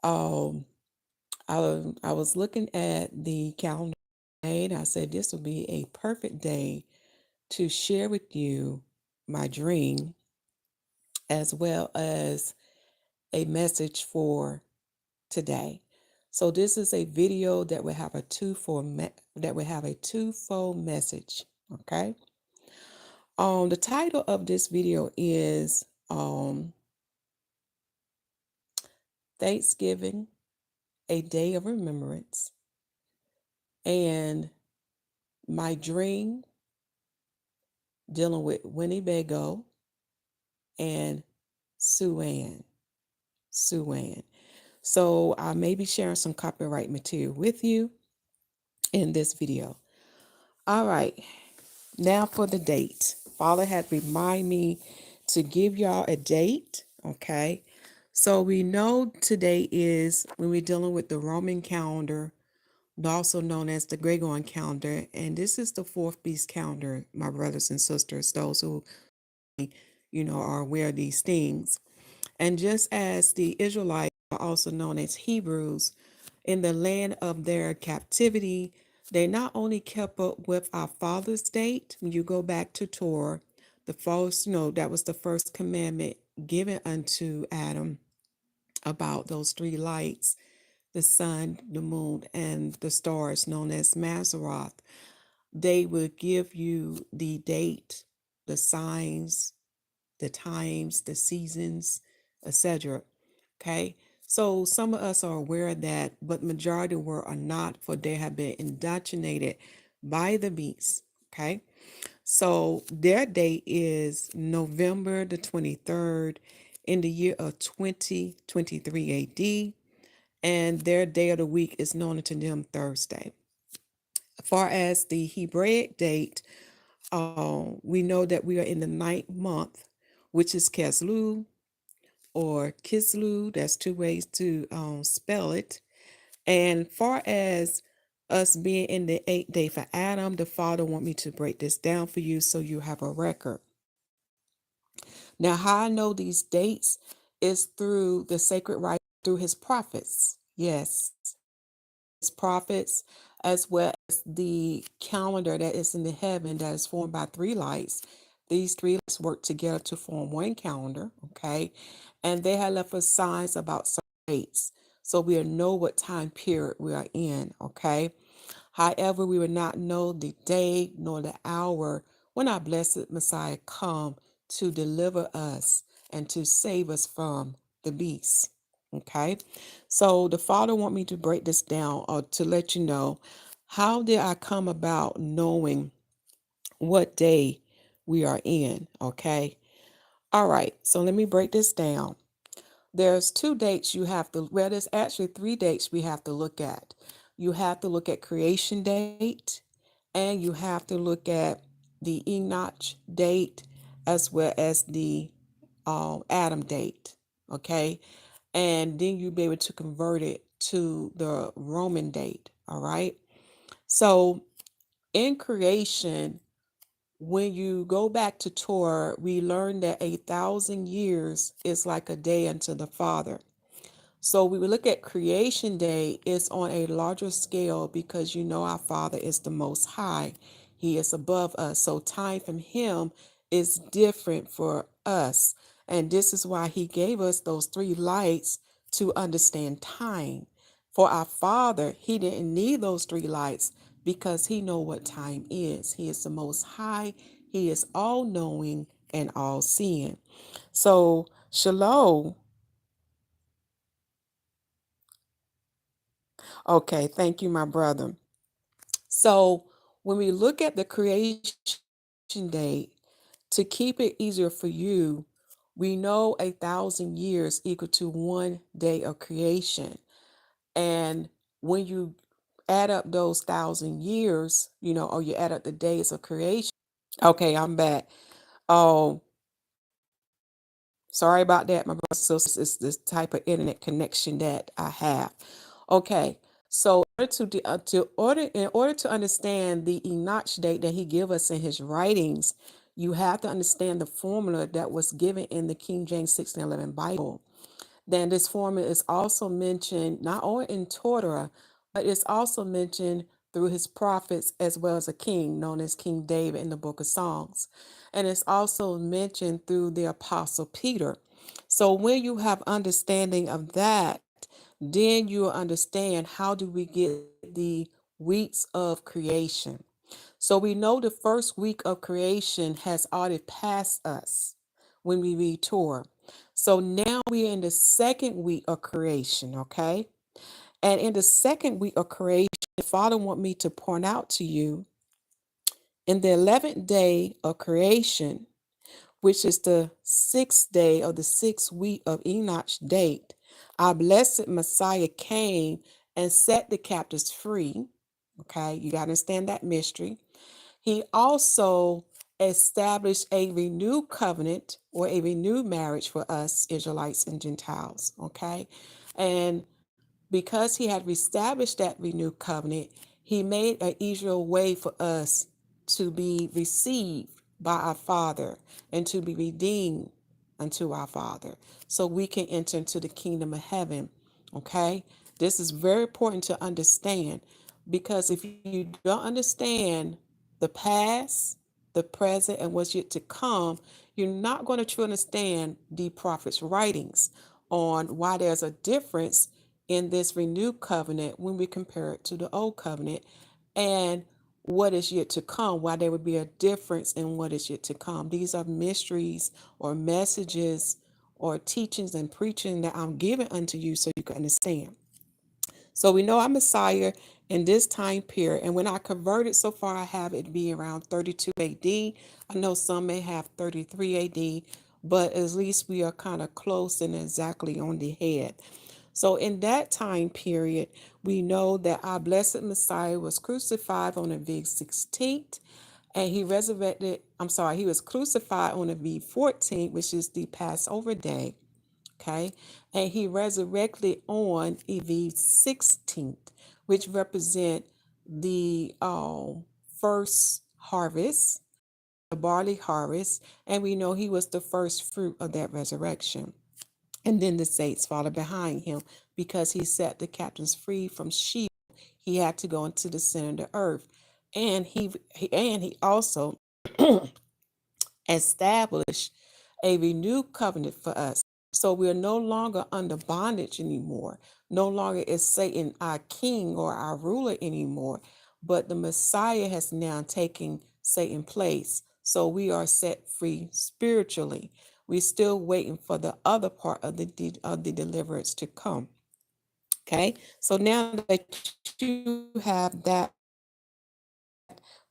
Um, I was looking at the calendar and I said this would be a perfect day to share with you my dream as well as a message for today. So this is a video that will have a twofold message. Okay. The title of this video is Thanksgiving, a Day of Remembrance, and my dream dealing with Winnebago and Siouan. Siouan. So I may be sharing some copyright material with you in this video. All right, now for the date. Father had remind me to give y'all a date, okay? So we know today is when we're dealing with the Roman calendar, also known as the Gregorian calendar, and this is the fourth beast calendar, my brothers and sisters, those who are aware of these things. And just as the Israelites are also known as Hebrews, in the land of their captivity, they not only kept up with our father's date, when you go back to Torah, the first, that was the first commandment given unto Adam about those three lights, the sun, the moon, and the stars, known as Maseroth. They would give you the date, the signs, the times, the seasons, etc. Okay. So some of us are aware of that, but majority are not, for they have been indoctrinated by the beast. Okay. So their date is November the 23rd in the year of 2023 AD. And their day of the week is known to them Thursday. As far as the Hebraic date, we know that we are in the ninth month, which is Keslu or Kislu. That's two ways to spell it. And far as us being in the eighth day for Adam, the Father want me to break this down for you so you have a record. Now, how I know these dates is through the sacred writing, through his prophets. Yes, his prophets, as well as the calendar that is in the heaven that is formed by three lights. These three lights work together to form one calendar, okay? And they have left us signs about certain dates. So we know what time period we are in, okay? However, we will not know the day nor the hour when our blessed Messiah come to deliver us and to save us from the beast. Okay, so the Father want me to break this down or to let you know how did I come about knowing what day we are in. Okay, all right, so let me break this down. There's two dates you have to, well, there's actually three dates we have to look at. You have to look at creation date, and you have to look at the Enoch date, as well as the Adam date. Okay, and then you'll be able to convert it to the Roman date. All right. So in creation, when you go back to Torah, we learn that 1,000 years is like a day unto the Father. So we will look at creation day is on a larger scale because our Father is the most high. He is above us. So time from him is different for us. And this is why he gave us those three lights to understand time. For our Father, he didn't need those three lights because he know what time is. He is the most high. He is all knowing and all seeing. So Shalom. Okay, thank you, my brother. So when we look at the creation date, to keep it easier for you, we know 1,000 years equal to 1 day of creation. And when you add up those 1,000 years, or you add up the days of creation. Okay, I'm back. Oh, sorry about that, my brother. So it's this type of internet connection that I have. Okay, so in order to understand the Enoch date that he give us in his writings, you have to understand the formula that was given in the King James 1611 Bible. Then this formula is also mentioned not only in Torah, but it's also mentioned through his prophets as well as a king known as King David in the book of Songs. And it's also mentioned through the apostle Peter. So when you have understanding of that, then you'll understand how do we get the weeks of creation. So we know the first week of creation has already passed us when we read Torah. So now we're in the second week of creation, okay? And in the second week of creation, the Father want me to point out to you in the 11th day of creation, which is the sixth day of the sixth week of Enoch's date, our blessed Messiah came and set the captives free. Okay, you got to understand that mystery. He also established a renewed covenant or a renewed marriage for us Israelites and Gentiles. Okay, and because he had established that renewed covenant, he made an easier way for us to be received by our Father and to be redeemed unto our Father so we can enter into the kingdom of heaven. Okay? This is very important to understand because if you don't understand the past, the present, and what's yet to come, you're not going to truly understand the prophet's writings on why there's a difference in this renewed covenant when we compare it to the old covenant and what is yet to come, why there would be a difference in what is yet to come. These are mysteries or messages or teachings and preaching that I'm giving unto you so you can understand. So we know our Messiah in this time period. And when I converted so far, I have it be around 32 AD. I know some may have 33 AD, but at least we are kind of close and exactly on the head. So in that time period, we know that our blessed Messiah was crucified on the V16th and he resurrected. He was crucified on the V14th, which is the Passover day. Okay. And he resurrected on EV 16th, which represent the first harvest, the barley harvest. And we know he was the first fruit of that resurrection. And then the saints followed behind him because he set the captives free from Sheol. He had to go into the center of the earth. And he also established a renewed covenant for us. So we are no longer under bondage anymore. No longer is Satan our king or our ruler anymore, but the Messiah has now taken Satan's place. So we are set free spiritually. We're still waiting for the other part of the deliverance to come. Okay, so now that you have that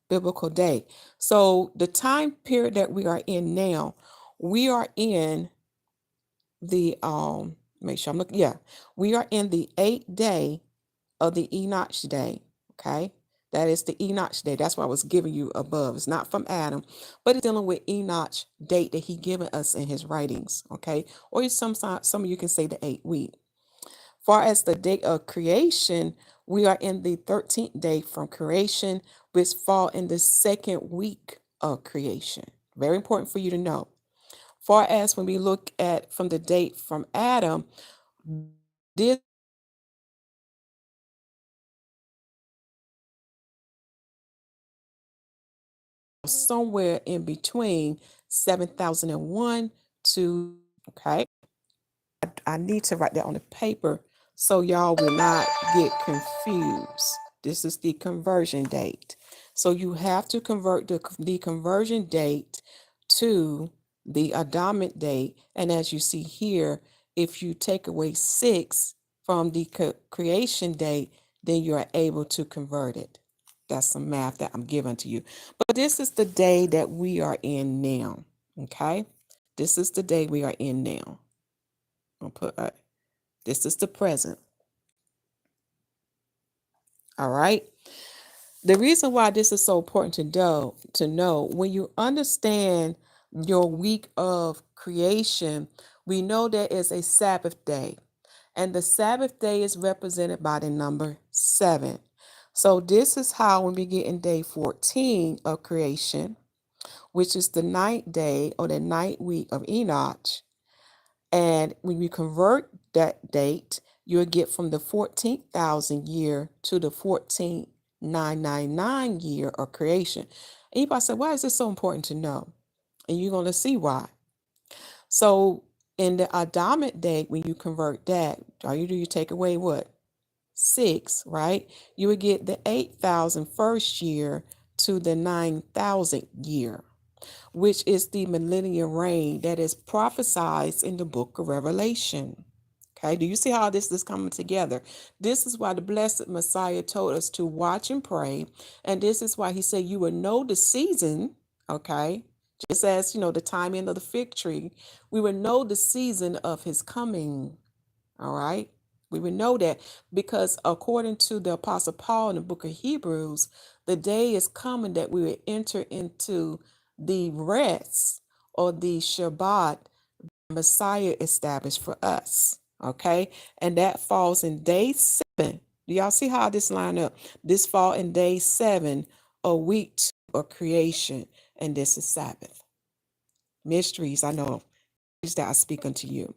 biblical day, so the time period that we are in now, we are in the make sure I'm looking. Yeah, we are in the 8th day of the Enoch day. Okay, that is the Enoch day. That's what I was giving you above. It's not from Adam, but it's dealing with Enoch date that he given us in his writings. Okay, or some of you can say the 8th week. Far as the date of creation, we are in the 13th day from creation, which fall in the second week of creation. Very important for you to know. Far as when we look at from the date from Adam, this somewhere in between 7,001 to, okay, I need to write that on the paper so y'all will not get confused. This is the conversion date. So you have to convert the conversion date to the Adamic date. And as you see here, if you take away 6 from the creation date, then you are able to convert it. That's some math that I'm giving to you. But this is the day that we are in now. Okay? This is the day we are in now. I'll put this is the present. All right. The reason why this is so important to know when you understand your week of creation, we know there is a Sabbath day, and the Sabbath day is represented by the number 7. So this is how when we get in day 14 of creation, which is the 9th day or the 9th week of Enoch, and when we convert that date, you'll get from the 14,000 year to the 14,999 year of creation. And you probably say, why is this so important to know? And you're going to see why. So in the Adamic date, when you convert that, all you do, you take away what? 6, right? You would get the 8,000 first year to the 9,000 year, which is the millennial reign that is prophesied in the book of Revelation. Okay, do you see how this is coming together? This is why the blessed Messiah told us to watch and pray. And this is why he said you will know the season, okay? Just as, the timing of the fig tree, we will know the season of his coming, all right? We would know that because according to the Apostle Paul in the book of Hebrews, the day is coming that we will enter into the rest or the Shabbat Messiah established for us. Okay. And that falls in day 7. Do y'all see how this line up? This fall in day 7, a week 2 of creation. And this is Sabbath. Mysteries, I know, is that I speak unto you.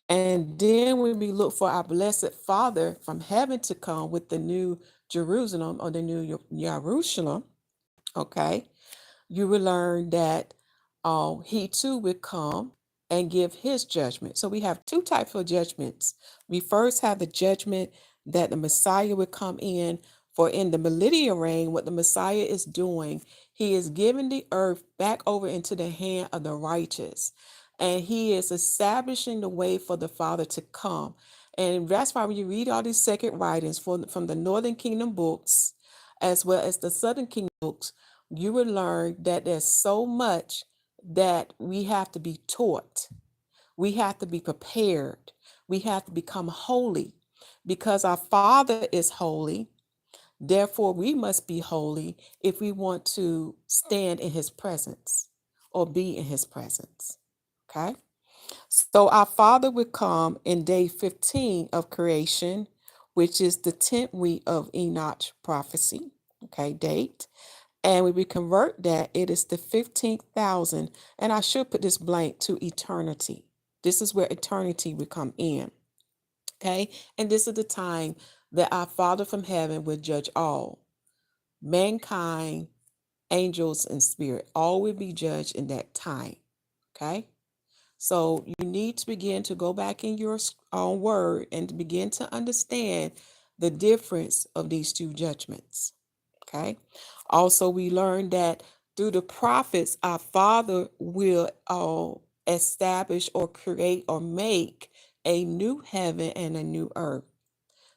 And then when we look for our blessed Father from heaven to come with the new Jerusalem or the new Yahusha, okay, you will learn that he too will come and give his judgment. So we have two types of judgments. We first have the judgment that the Messiah will come in, for in the millennial reign, what the Messiah is doing, he is giving the earth back over into the hand of the righteous. And he is establishing the way for the Father to come. And that's why when you read all these sacred writings from the Northern Kingdom books, as well as the Southern Kingdom books, you will learn that there's so much that we have to be taught. We have to be prepared. We have to become holy because our Father is holy. Therefore, we must be holy if we want to stand in his presence or be in his presence. Okay? So our Father will come in day 15 of creation, which is the 10th week of Enoch prophecy. Okay, date. And when we convert that, it is the 15,000. And I should put this blank to eternity. This is where eternity will come in. Okay. And this is the time that our Father from heaven will judge all mankind, angels, and spirit. All will be judged in that time. Okay. So you need to begin to go back in your own word and to begin to understand the difference of these two judgments. Okay. Also, we learned that through the prophets, our Father will establish or create or make a new heaven and a new earth.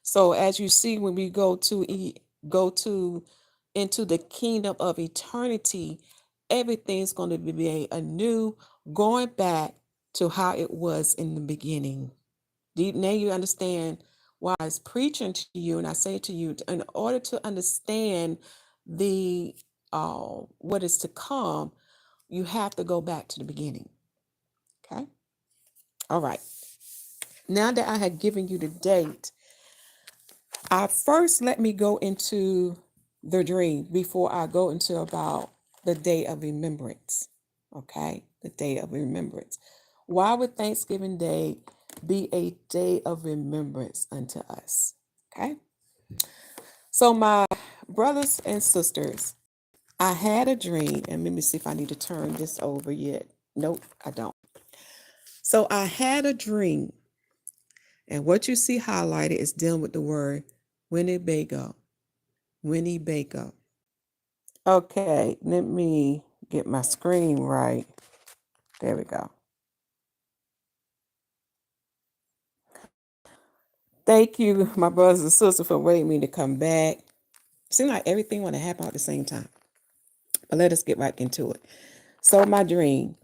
So as you see, when we go to into the kingdom of eternity, everything's going to be made anew, going back to how it was in the beginning. Now you understand why I was preaching to you, and I say to you, in order to understand the what is to come, you have to go back to the beginning. Okay. All right. Now that I had given you the date, first let me go into the dream before I go into about the day of remembrance. Okay, the day of remembrance. Why would Thanksgiving Day be a day of remembrance unto us? Okay. So my brothers and sisters, I had a dream, and let me see if I need to turn this over yet. Nope, I don't. So I had a dream, and what you see highlighted is dealing with the word Winnebago. Winnebago. Okay, let me get my screen right. There we go. Thank you, my brothers and sisters, for waiting me to come back. Seems like everything want to happen at the same time. But let us get right into it. So my dream.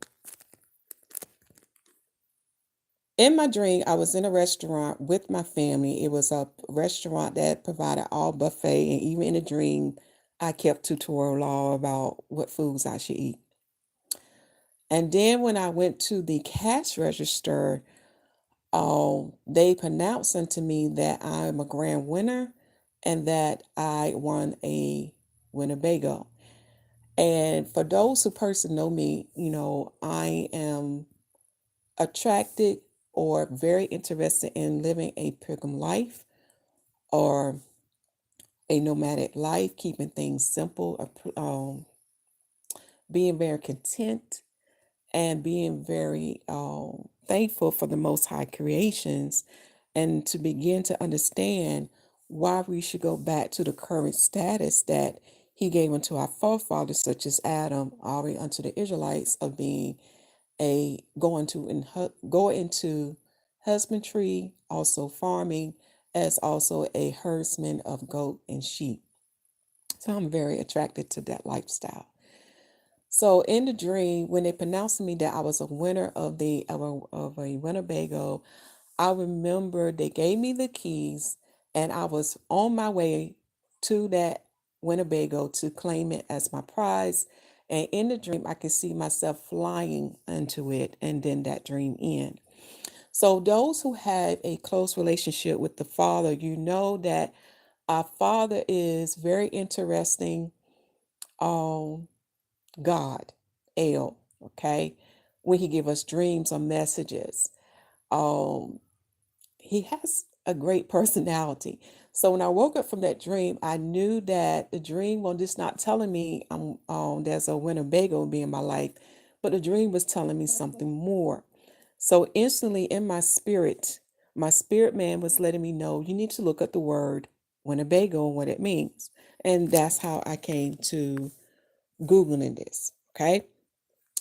In my dream, I was in a restaurant with my family. It was a restaurant that provided all buffet, and even in the dream, I kept tutorial law about what foods I should eat. And then when I went to the cash register, they pronounced unto me that I'm a grand winner and that I won a Winnebago. And for those who personally know me, I am attracted or very interested in living a pilgrim life or a nomadic life, keeping things simple, being very content, and being very thankful for the Most High creations, and to begin to understand why we should go back to the current status that He gave unto our forefathers, such as Adam, already unto the Israelites, of being a go into husbandry, also farming, as also a herdsman of goat and sheep. So I'm very attracted to that lifestyle. So in the dream, when they pronounced to me that I was a winner of a Winnebago, I remember they gave me the keys, and I was on my way to that Winnebago to claim it as my prize. And in the dream, I could see myself flying into it, and then that dream end. So those who have a close relationship with the Father, you know that our Father is very interesting. God, El, okay? When he give us dreams or messages. Um, he has a great personality. So when I woke up from that dream, I knew that the dream was just not telling me there's a Winnebago being my life, but the dream was telling me something more. So instantly in my spirit man was letting me know you need to look at the word Winnebago and what it means. And that's how I came to Googling this. Okay.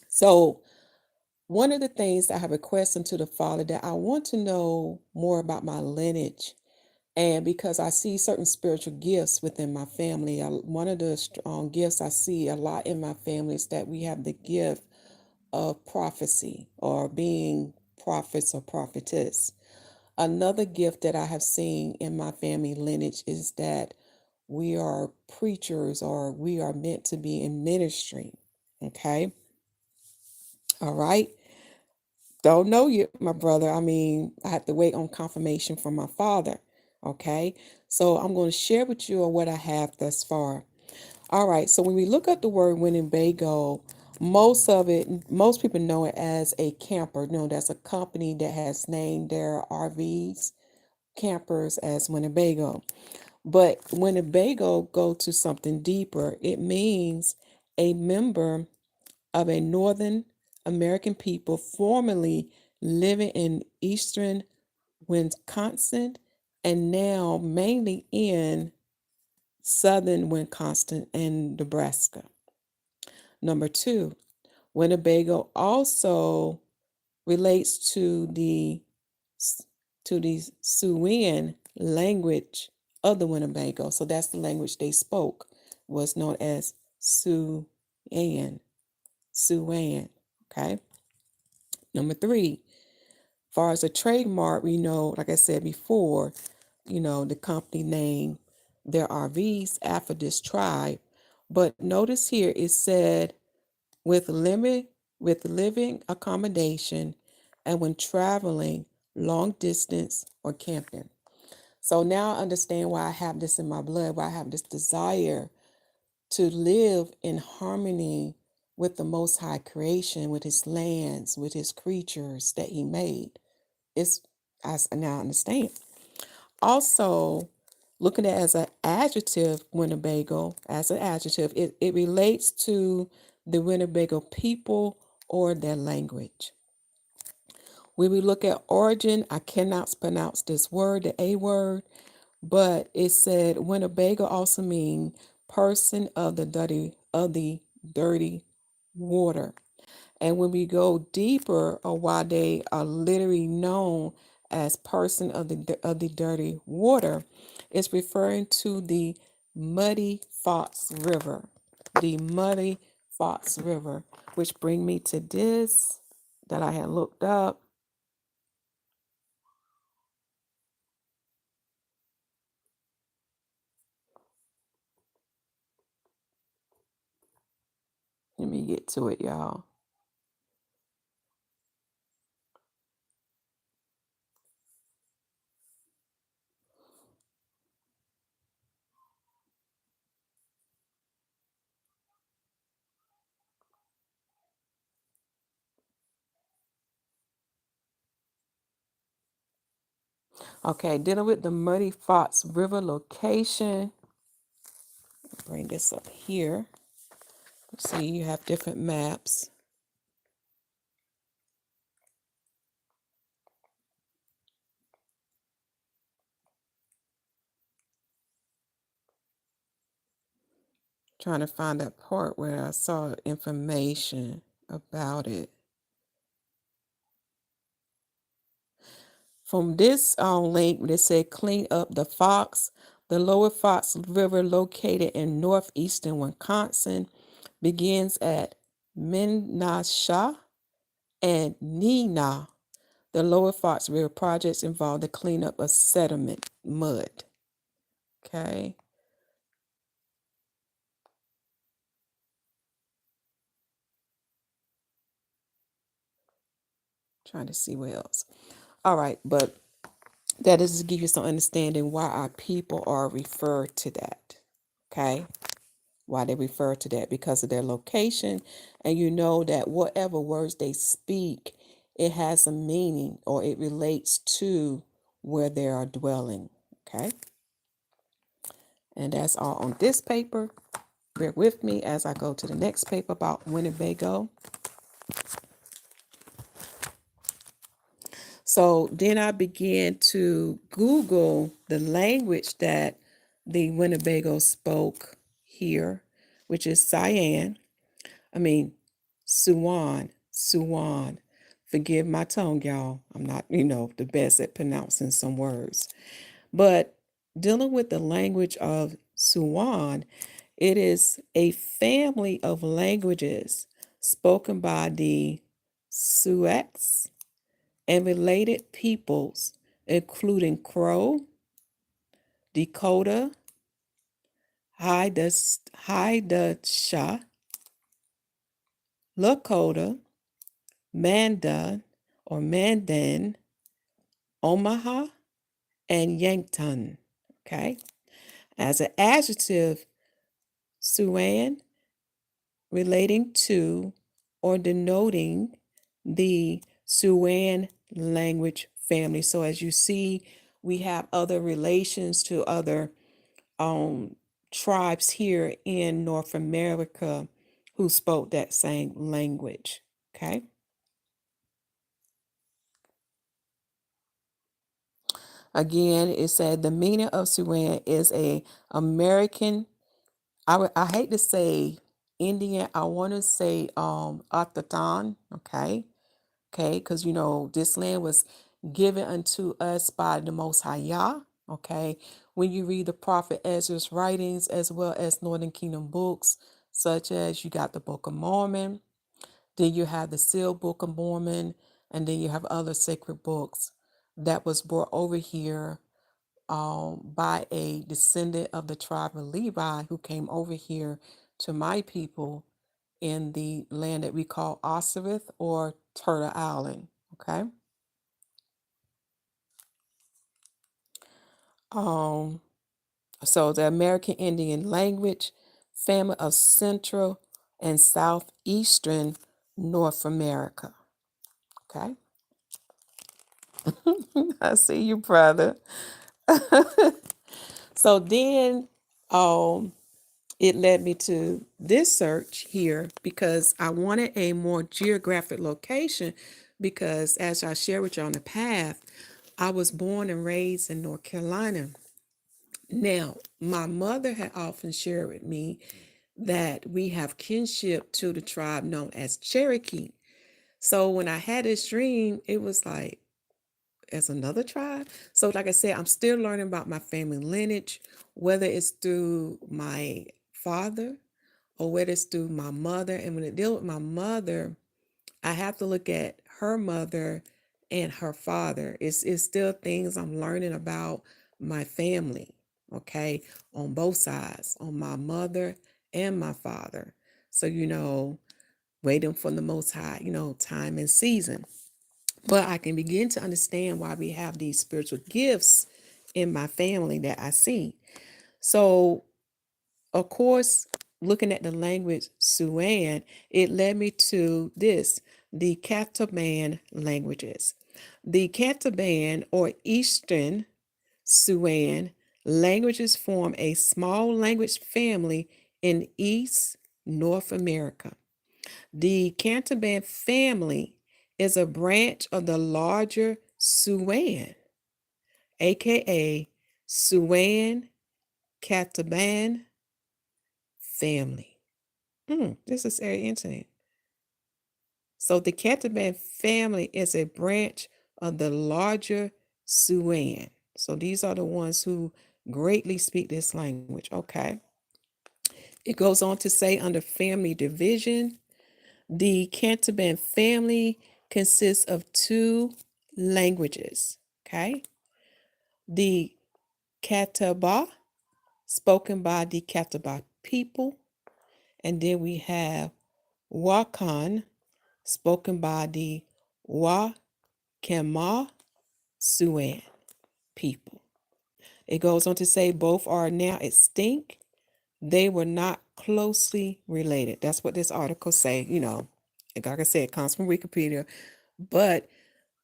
So, one of the things that I have requested to the Father that I want to know more about my lineage, and because I see certain spiritual gifts within my family, one of the strong gifts I see a lot in my family is that we have the gift of prophecy or being prophets or prophetess. Another gift that I have seen in my family lineage is that we are preachers or we are meant to be in ministry. Okay. All right. Don't know you, my brother. I mean, I have to wait on confirmation from my father. Okay. So I'm going to share with you what I have thus far. All right. So when we look at the word Winnebago, most people know it as a camper. No, that's a company that has named their RVs, campers as Winnebago. But Winnebago go to something deeper. It means a member of a Northern American people formerly living in eastern Wisconsin and now mainly in southern Wisconsin and Nebraska. Number two, Winnebago also relates to the Siouan language of the Winnebago. So that's the language they spoke, was known as Siouan. Siouan. Okay. Number three, far as a trademark, we know, like I said before, the company name their RVs after this tribe. But notice here it said with limit with living accommodation and when traveling long distance or camping. So now I understand why I have this in my blood, why I have this desire to live in harmony with the Most High creation, with His lands, with His creatures that He made. It's I now understand. Also, looking at it as an adjective, Winnebago, as an adjective, it relates to the Winnebago people or their language. When we look at origin, I cannot pronounce this word, the A word, but it said Winnebago also mean person of the dirty water. And when we go deeper, or why they are literally known as person of the dirty water, it's referring to the muddy Fox River, the muddy Fox River, which bring me to this that I had looked up. Let me get to it, y'all. Okay, dealing with the Muddy Fox River location. Bring this up here. See, you have different maps. Trying to find that part where I saw information about it. From this link, they said clean up the Fox. The Lower Fox River, located in northeastern Wisconsin, begins at Menasha and Neenah. The Lower Fox River projects involve the cleanup of sediment, mud. Okay. Trying to see what else. All right, but that is to give you some understanding why our people are referred to that. Okay. Why they refer to that, because of their location, and you know that whatever words they speak, it has a meaning or it relates to where they are dwelling. Okay, and that's all on this paper. Bear with me as I go to the next paper about Winnebago. So then I began to Google the language that the Winnebago spoke here, which is Siouan. Forgive my tongue, y'all. I'm not, the best at pronouncing some words. But dealing with the language of Siouan, it is a family of languages spoken by the Sioux and related peoples, including Crow, Dakota, Haida, Lakota, Mandan or Mandan, Omaha, and Yankton. Okay. As an adjective, Siouan, relating to or denoting the Siouan language family. So as you see, we have other relations to other tribes here in North America who spoke that same language. Okay. Again, it said the meaning of Siouan is a American. I hate to say Indian. I want to say Atatan. Okay, because this land was given unto us by the Most High Yah. Okay, when you read the prophet Ezra's writings as well as Northern Kingdom books, such as you got the Book of Mormon, then you have the Sealed Book of Mormon, and then you have other sacred books that was brought over here by a descendant of the tribe of Levi who came over here to my people in the land that we call Osiris or Turtle Island. Okay. Um, so the American Indian language, family of Central and Southeastern North America. Okay. I see you, brother. So then it led me to this search here because I wanted a more geographic location because as I shared with you on the path, I was born and raised in North Carolina. Now, my mother had often shared with me that we have kinship to the tribe known as Cherokee. So when I had this dream, it was like, as another tribe. So, like I said, I'm still learning about my family lineage, whether it's through my father or whether it's through my mother. And when it deals with my mother, I have to look at her mother and her father. It's still things I'm learning about my family, okay, on both sides, on my mother and my father. So, waiting for the Most High, time and season. But I can begin to understand why we have these spiritual gifts in my family that I see. So, of course, looking at the language Siouan, it led me to the Catalan languages. The Cantaban or Eastern Siouan languages form a small language family in East North America. The Cantaban family is a branch of the larger Siouan, aka Siouan Cantaban family. This is very interesting. So the Cantaban family is a branch of the larger Siouan. So these are the ones who greatly speak this language. Okay. It goes on to say under family division, the Cantaban family consists of two languages. Okay. The Catawba, spoken by the Catawba people, and then we have Wakan, spoken by the Wakema Siouan people. It goes on to say both are now extinct. They were not closely related. That's what this article say. Like I said, it comes from Wikipedia. But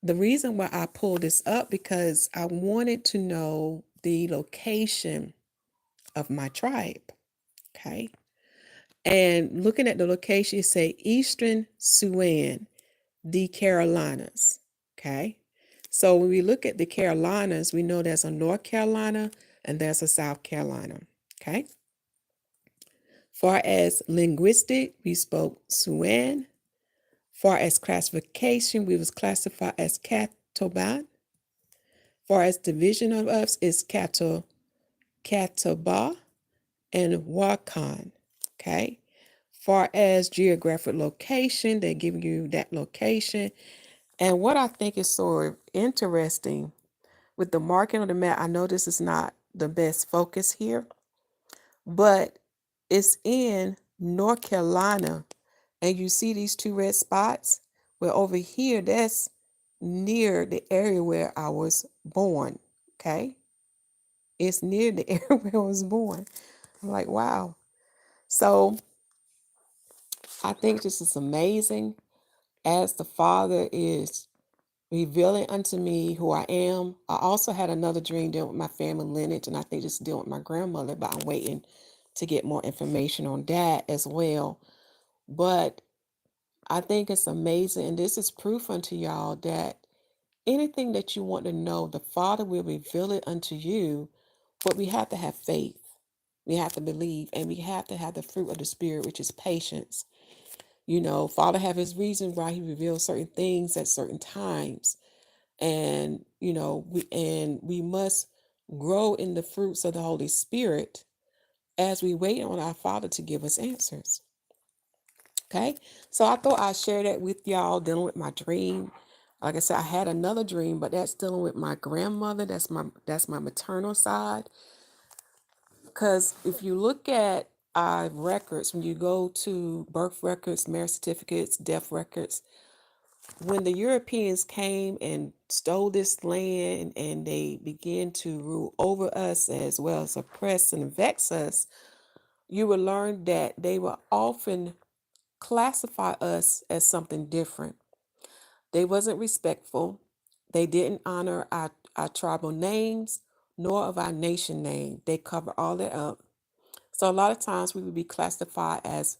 the reason why I pulled this up because I wanted to know the location of my tribe. Okay. And looking at the location, it say Eastern Siouan, the Carolinas. Okay. So when we look at the Carolinas, we know there's a North Carolina and there's a South Carolina. Okay. Far as linguistic, we spoke Siouan. Far as classification, we was classified as Catawban. Far as division of us is Catawba and Wakan. Okay. Far as geographic location, they give you that location. And what I think is so interesting with the marking on the map, I know this is not the best focus here, but it's in North Carolina. And you see these two red spots? Well, over here, that's near the area where I was born. Okay. It's near the area where I was born. I'm like, wow. So I think this is amazing as the Father is revealing unto me who I am. I also had another dream dealing with my family lineage, and I think this is dealing with my grandmother, but I'm waiting to get more information on that as well. But I think it's amazing, and this is proof unto y'all that anything that you want to know, the Father will reveal it unto you, but we have to have faith. We have to believe, and we have to have the fruit of the Spirit, which is patience. Father have his reason why he reveals certain things at certain times. And we must grow in the fruits of the Holy Spirit as we wait on our Father to give us answers. Okay, so I thought I'd share that with y'all, dealing with my dream. Like I said, I had another dream, but that's dealing with my grandmother. That's my maternal side. Because if you look at our records, when you go to birth records, marriage certificates, death records, when the Europeans came and stole this land and they began to rule over us as well as oppress and vex us, you will learn that they will often classify us as something different. They wasn't respectful. They didn't honor our tribal names nor of our nation name. They cover all that up. So a lot of times we would be classified as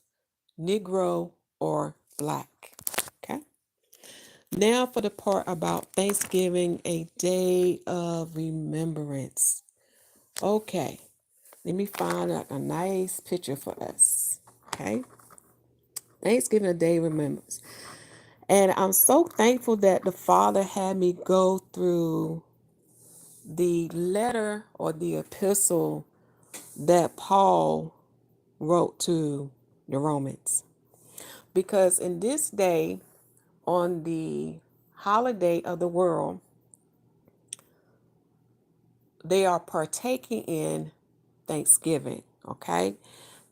Negro or Black. Okay. Now for the part about Thanksgiving, a day of remembrance. Okay. Let me find a nice picture for us. Okay. Thanksgiving, a day of remembrance. And I'm so thankful that the Father had me go through the letter or the epistle that Paul wrote to the Romans. Because in this day, on the holiday of the world, they are partaking in Thanksgiving. Okay.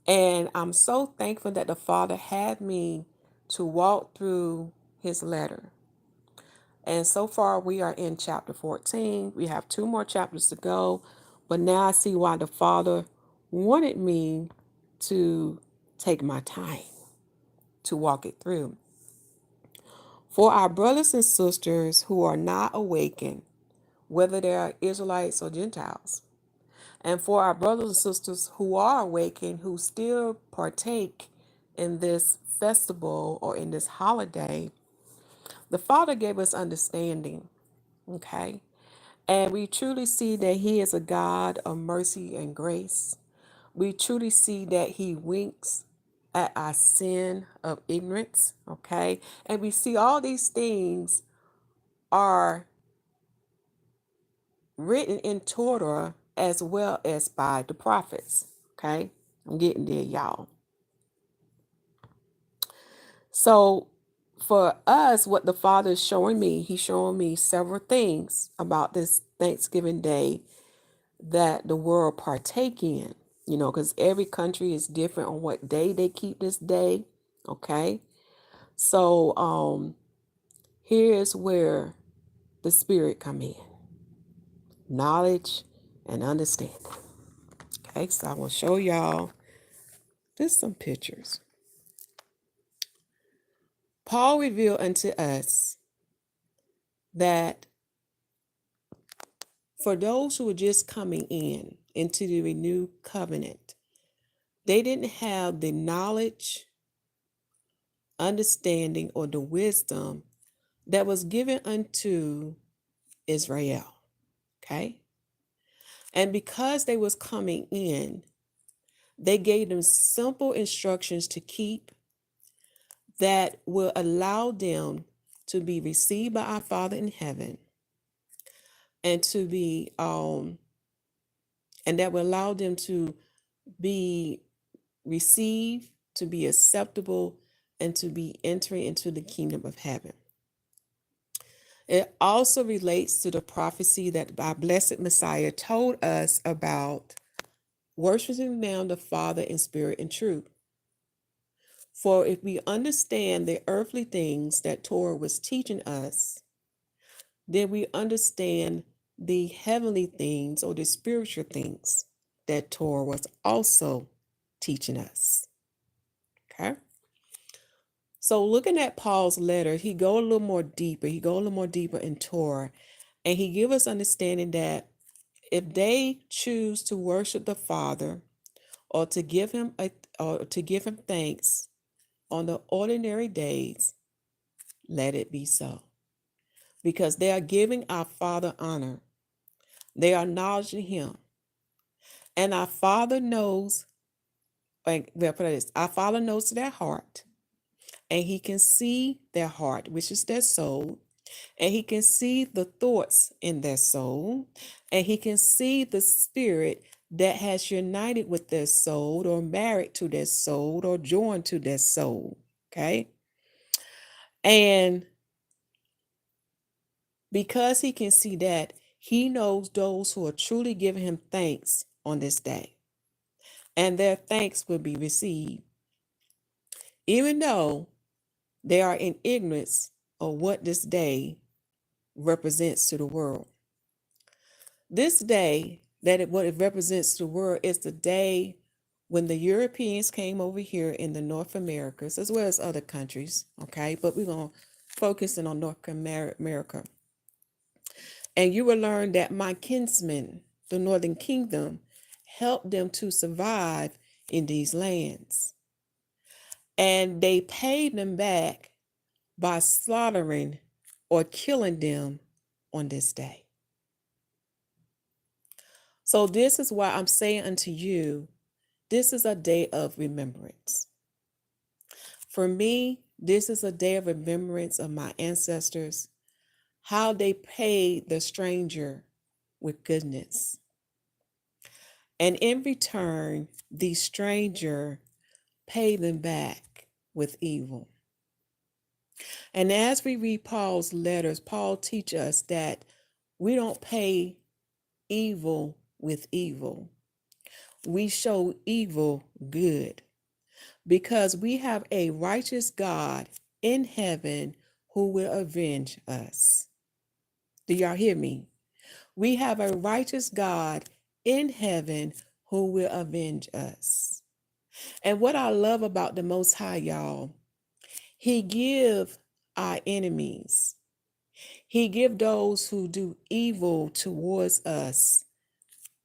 And I'm so thankful that the Father had me to walk through his letter. And so far, we are in chapter 14. We have 2 more chapters to go. But now I see why the Father wanted me to take my time to walk it through. For our brothers and sisters who are not awakened, whether they are Israelites or Gentiles, and for our brothers and sisters who are awakened, who still partake in this festival or in this holiday, the Father gave us understanding, okay? And we truly see that He is a God of mercy and grace. We truly see that He winks at our sin of ignorance, okay? And we see all these things are written in Torah as well as by the prophets, okay? I'm getting there, y'all. So for us, what the Father is showing me, He's showing me several things about this Thanksgiving Day that the world partake in, because every country is different on what day they keep this day. Okay. So here's where the Spirit come in. Knowledge and understanding. Okay, so I will show y'all just some pictures. Paul revealed unto us that for those who were just coming into the renewed covenant, they didn't have the knowledge, understanding, or the wisdom that was given unto Israel. Okay? And because they was coming in, they gave them simple instructions to keep that will allow them to be received by our Father in heaven and to be and that will allow them to be received, to be acceptable, and to be entering into the kingdom of heaven. It also relates to the prophecy that our blessed Messiah told us about worshiping now the Father in spirit and truth. For if we understand the earthly things that Torah was teaching us, then we understand the heavenly things or the spiritual things that Torah was also teaching us. Okay? So looking at Paul's letter, he go a little more deeper. He go a little more deeper in Torah, and he give us understanding that if they choose to worship the Father or to give him thanks on the ordinary days, let it be so. Because they are giving our Father honor. They are acknowledging him. And our Father knows, our Father knows their heart. And he can see their heart, which is their soul. And he can see the thoughts in their soul. And he can see the spirit that has united with their soul or married to their soul or joined to their soul. Okay? And because he can see that, he knows those who are truly giving him thanks on this day. And their thanks will be received, even though they are in ignorance of what this day represents to the world. This day, what it represents to the world is the day when the Europeans came over here in the North Americas, as well as other countries, okay? But we're going to focus in on North America. And you will learn that my kinsmen, the Northern Kingdom, helped them to survive in these lands. And they paid them back by slaughtering or killing them on this day. So this is why I'm saying unto you, this is a day of remembrance. For me, this is a day of remembrance of my ancestors, how they paid the stranger with goodness. And in return, the stranger paid them back with evil. And as we read Paul's letters, Paul teaches us that we don't pay evil with evil. We show evil good because we have a righteous God in heaven who will avenge us. Do y'all hear me? We have a righteous God in heaven who will avenge us. And what I love about the Most High, y'all, He give our enemies. He give those who do evil towards us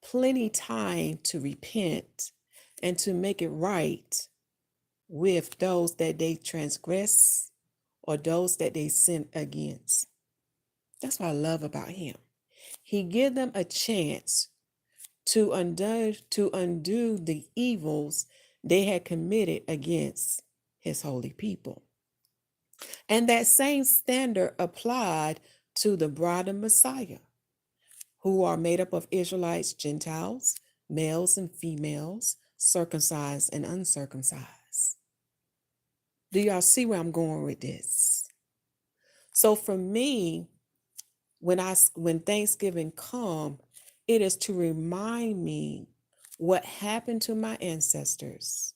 plenty time to repent and to make it right with those that they transgress or those that they sin against. That's what I love about him. He give them a chance to undo the evils they had committed against his holy people. And that same standard applied to the bride of Messiah, who are made up of Israelites, Gentiles, males and females, circumcised and uncircumcised. Do y'all see where I'm going with this? So for me, when Thanksgiving come, it is to remind me what happened to my ancestors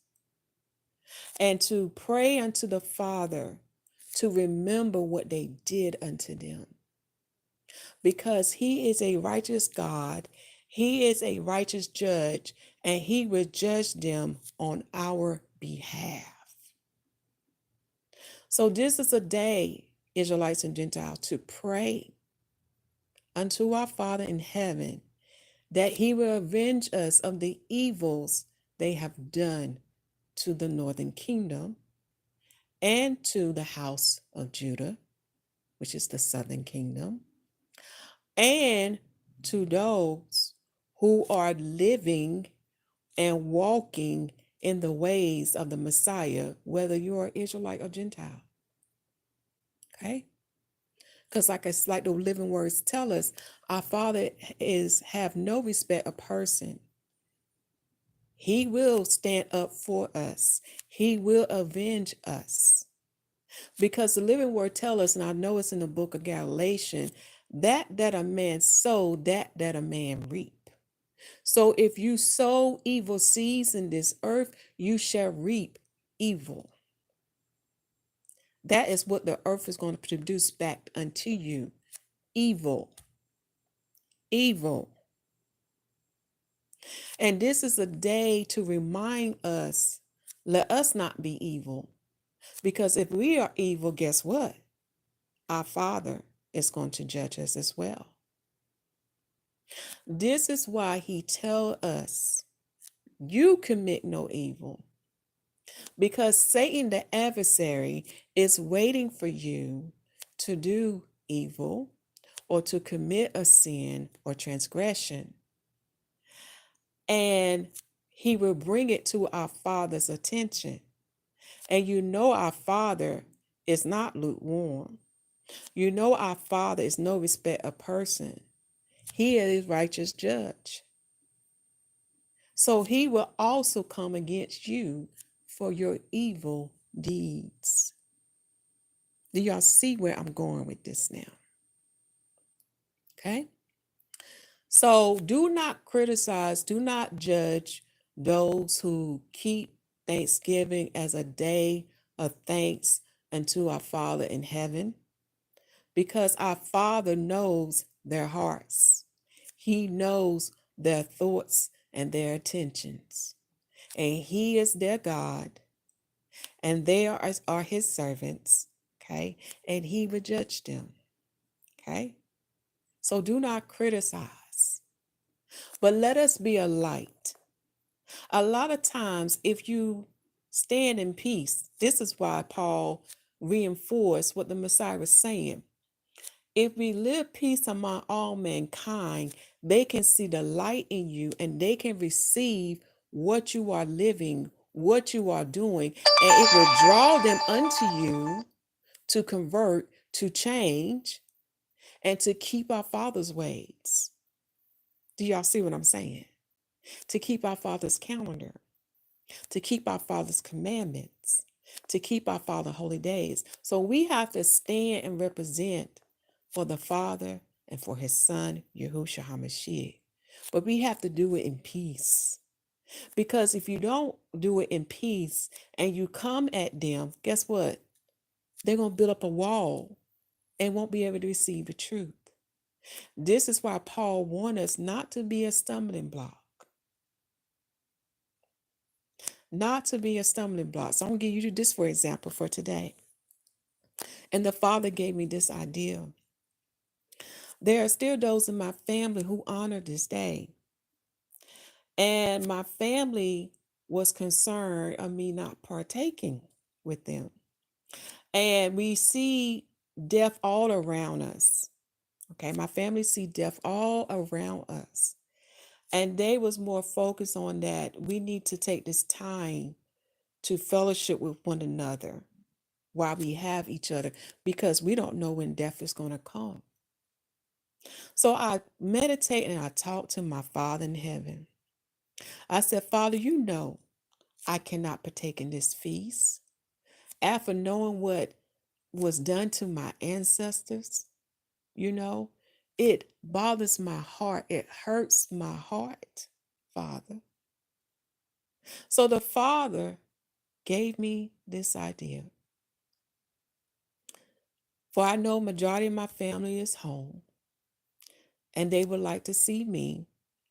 and to pray unto the Father to remember what they did unto them. Because he is a righteous God, he is a righteous judge, and he will judge them on our behalf. So this is a day, Israelites and Gentiles, to pray unto our Father in heaven that he will avenge us of the evils they have done to the northern kingdom and to the house of Judah, which is the southern kingdom, and to those who are living and walking in the ways of the Messiah, whether you are Israelite or Gentile. Okay? Because like the living words tell us, our Father have no respect of person. He will stand up for us. He will avenge us. Because the living word tell us, and I know it's in the book of Galatians, that a man sow, that a man reap. So if you sow evil seeds in this earth, you shall reap evil. That is what the earth is going to produce back unto you. Evil. Evil. And this is a day to remind us, let us not be evil. Because if we are evil, guess what? Our Father is going to judge us as well. This is why he tells us, you commit no evil. Because Satan, the adversary, is waiting for you to do evil or to commit a sin or transgression. And he will bring it to our Father's attention. And you know our Father is not lukewarm. You know our Father is no respect of person. He is righteous judge. So he will also come against you for your evil deeds. Do y'all see where I'm going with this now? Okay? So do not criticize, do not judge those who keep Thanksgiving as a day of thanks unto our Father in heaven, because our Father knows their hearts. He knows their thoughts and their intentions. And he is their God, and they are his servants, okay? And he will judge them, okay? So do not criticize, but let us be a light. A lot of times, if you stand in peace, this is why Paul reinforced what the Messiah was saying. If we live peace among all mankind, they can see the light in you and they can receive what you are living, what you are doing, and it will draw them unto you to convert, to change, and to keep our Father's ways. Do y'all see what I'm saying? To keep our Father's calendar, to keep our Father's commandments, to keep our Father's holy days. So we have to stand and represent for the Father and for his Son, Yahusha HaMashiach. But we have to do it in peace. Because if you don't do it in peace and you come at them, guess what? They're going to build up a wall and won't be able to receive the truth. This is why Paul warned us not to be a stumbling block. Not to be a stumbling block. So I'm going to give you this for example for today. And the Father gave me this idea. There are still those in my family who honor this day. And my family was concerned of me not partaking with them. And we see death all around us. Okay, my family see death all around us. And they was more focused on that. We need to take this time to fellowship with one another while we have each other, because we don't know when death is going to come. So I meditate and I talk to my Father in heaven. I said, Father, you know I cannot partake in this feast. After knowing what was done to my ancestors, you know, it bothers my heart. It hurts my heart, Father. So the Father gave me this idea. For I know majority of my family is home, and they would like to see me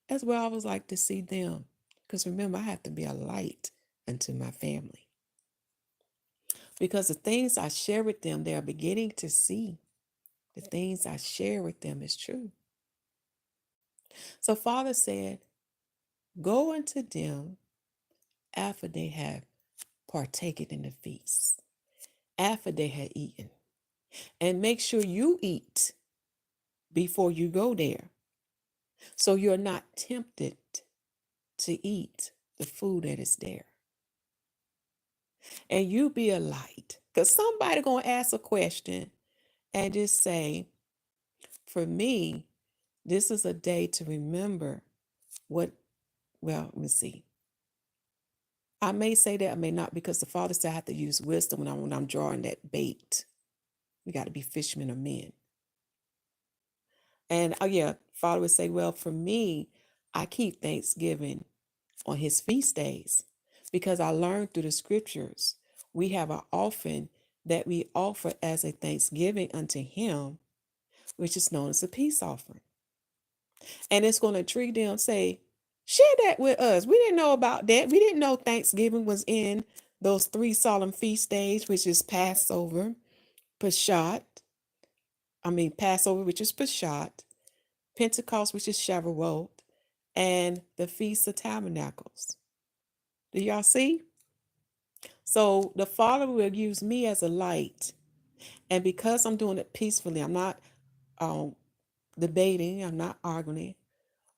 as well. I would like to see them. Because remember, I have to be a light unto my family. Because the things I share with them, they are beginning to see. The things I share with them is true. So Father said, go unto them after they have partaken in the feast, after they had eaten. And make sure you eat before you go there, so you're not tempted to eat the food that is there. And you be a light. Because somebody going to ask a question and just say, for me, this is a day to remember what, well, let me see. I may say that, I may not, because the Father said I have to use wisdom when I'm drawing that bait. We got to be fishermen of men. And yeah, Father would say, well, for me, I keep Thanksgiving on his feast days, because I learned through the scriptures, we have an offering that we offer as a thanksgiving unto him, which is known as a peace offering. And it's going to treat them, say, share that with us. We didn't know about that. We didn't know Thanksgiving was in those 3 solemn feast days, which is Passover, Passover, which is Peshat, Pentecost, which is Shavuot, and the Feast of Tabernacles. Do y'all see? So the Father will use me as a light. And because I'm doing it peacefully, I'm not debating, I'm not arguing,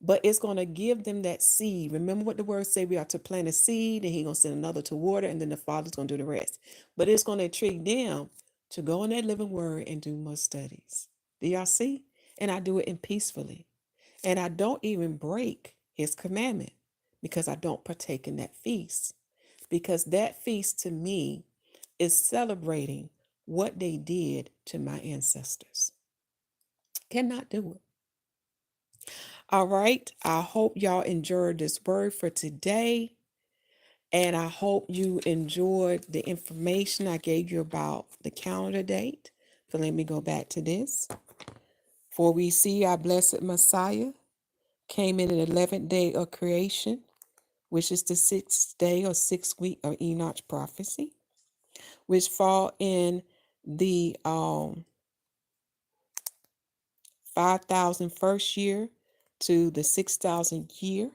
but it's going to give them that seed. Remember what the word say, we are to plant a seed, and he's going to send another to water, and then the Father's going to do the rest. But it's going to treat them to go in that living word and do more studies. Do y'all see? And I do it in peacefully. And I don't even break his commandment, because I don't partake in that feast. Because that feast to me is celebrating what they did to my ancestors. Cannot do it. All right. I hope y'all enjoyed this word for today. And I hope you enjoyed the information I gave you about the calendar date. So let me go back to this. For we see our blessed Messiah came in the 11th day of creation, which is the 6th day or 6th week of Enoch's prophecy, which fall in the 5,000 first year to the 6,000 year,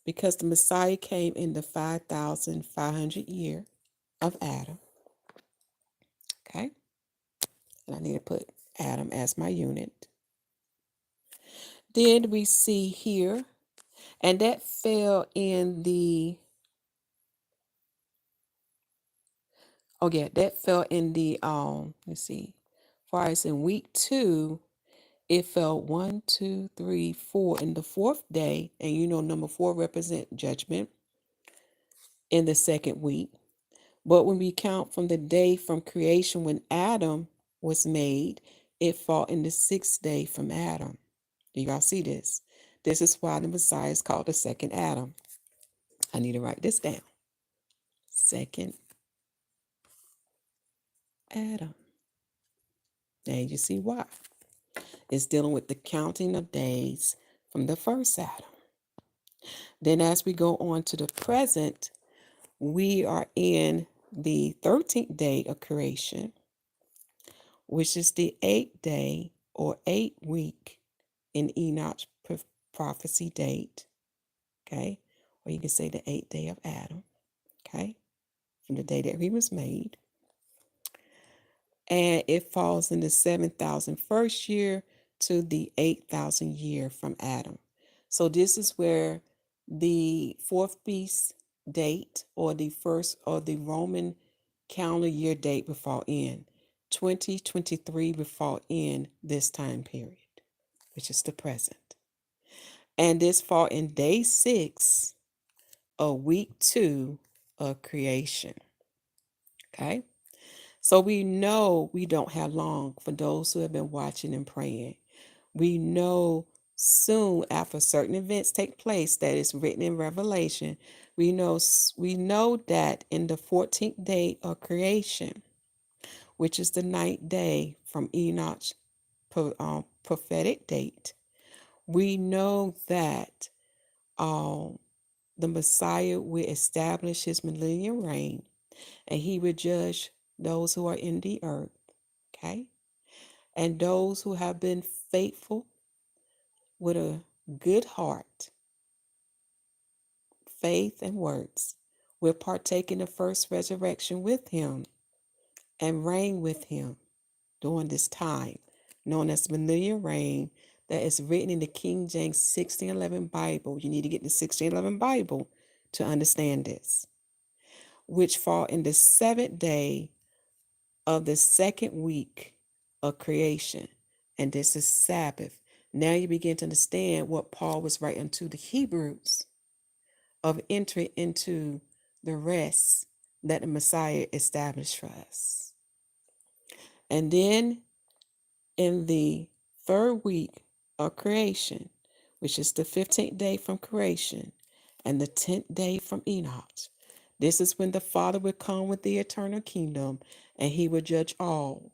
because the Messiah came in the 5,500 year of Adam. Okay, and I need to put Adam as my unit. Then we see here, and that fell in the, let's see, far as in week 2, it fell 1, 2, 3, 4 in the 4th day, and you know number 4 represent judgment in the 2nd week. But when we count from the day from creation when Adam was made, it fall in the 6th day from Adam. Do y'all see this? This is why the Messiah is called the second Adam. I need to write this down. Second Adam. Now you see why. It's dealing with the counting of days from the first Adam. Then as we go on to the present, we are in the 13th day of creation, which is the 8th day or 8th week in Enoch's prophecy date. Okay. Or you can say the 8th day of Adam. Okay. From the day that he was made. And it falls in the 7,001st year to the 8,000 year from Adam. So this is where the fourth beast date or the first or the Roman calendar year date will fall in. 2023 will fall in this time period, which is the present. And this fall in day 6 of week 2 of creation. Okay. So we know we don't have long for those who have been watching and praying. We know soon after certain events take place that is written in Revelation, we know that in the 14th day of creation, which is the 9th day from Enoch's prophetic date, we know that the Messiah will establish his millennial reign and he will judge those who are in the earth. Okay? And those who have been faithful with a good heart, faith, and words will partake in the first resurrection with him and reign with him during this time, known as millennial reign, that is written in the King James 1611 Bible. You need to get the 1611 Bible to understand this, which fall in the 7th day of the 2nd week of creation. And this is Sabbath. Now you begin to understand what Paul was writing to the Hebrews of entry into the rest that the Messiah established for us. And then in the 3rd week of creation, which is the 15th day from creation and the 10th day from Enoch, this is when the Father will come with the eternal kingdom and he will judge all.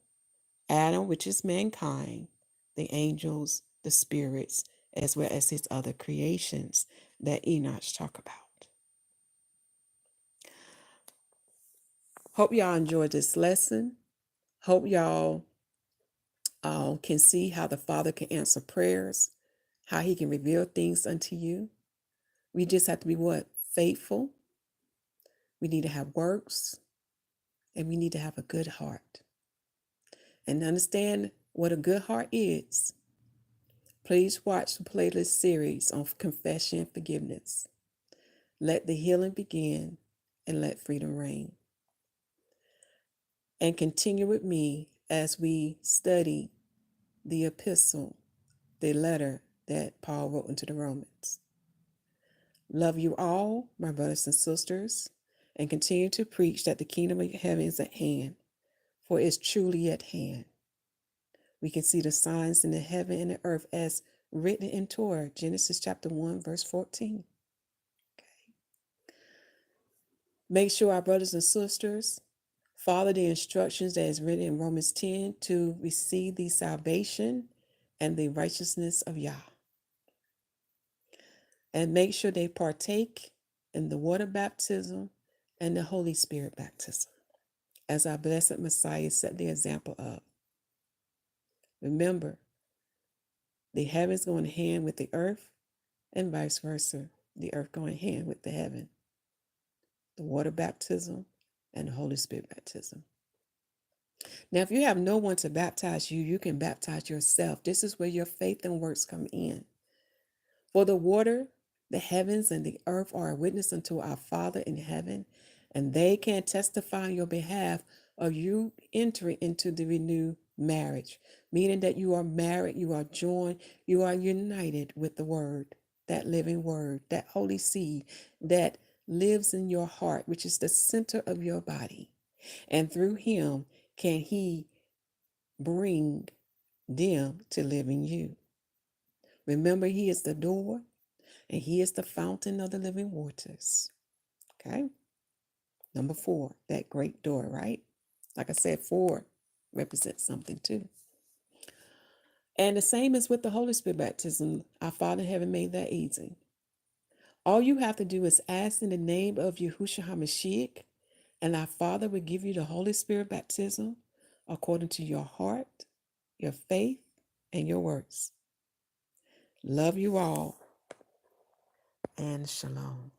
Adam, which is mankind, the angels, the spirits, as well as his other creations that Enoch talk about. Hope y'all enjoyed this lesson. Hope y'all can see how the Father can answer prayers, how he can reveal things unto you. We just have to be what? Faithful. We need to have works, and we need to have a good heart. And understand what a good heart is. Please watch the playlist series on confession and forgiveness. Let the healing begin and let freedom reign. And continue with me as we study the epistle, the letter that Paul wrote into the Romans. Love you all, my brothers and sisters, and continue to preach that the kingdom of heaven is at hand, for it's truly at hand. We can see the signs in the heaven and the earth as written in Torah, Genesis chapter 1, verse 14. Okay. Make sure our brothers and sisters follow the instructions that is written in Romans 10 to receive the salvation and the righteousness of Yah. And make sure they partake in the water baptism and the Holy Spirit baptism, as our blessed Messiah set the example of. Remember, the heavens going hand with the earth and vice versa, the earth going hand with the heaven. The water baptism and the Holy Spirit baptism. Now, if you have no one to baptize you, you can baptize yourself. This is where your faith and works come in. For the water, the heavens, and the earth are a witness unto our Father in heaven, and they can testify on your behalf of you entering into the renewed marriage, meaning that you are married, you are joined, you are united with the Word, that living Word, that holy seed that lives in your heart, which is the center of your body. And through him can he bring them to live in you. Remember, he is the door and he is the fountain of the living waters. Okay? Number 4, that great door, right? Like I said, 4 represents something too. And the same as with the Holy Spirit baptism. Our Father in heaven made that easy. All you have to do is ask in the name of Yahusha HaMashiach, and our Father will give you the Holy Spirit baptism according to your heart, your faith, and your works. Love you all, and shalom.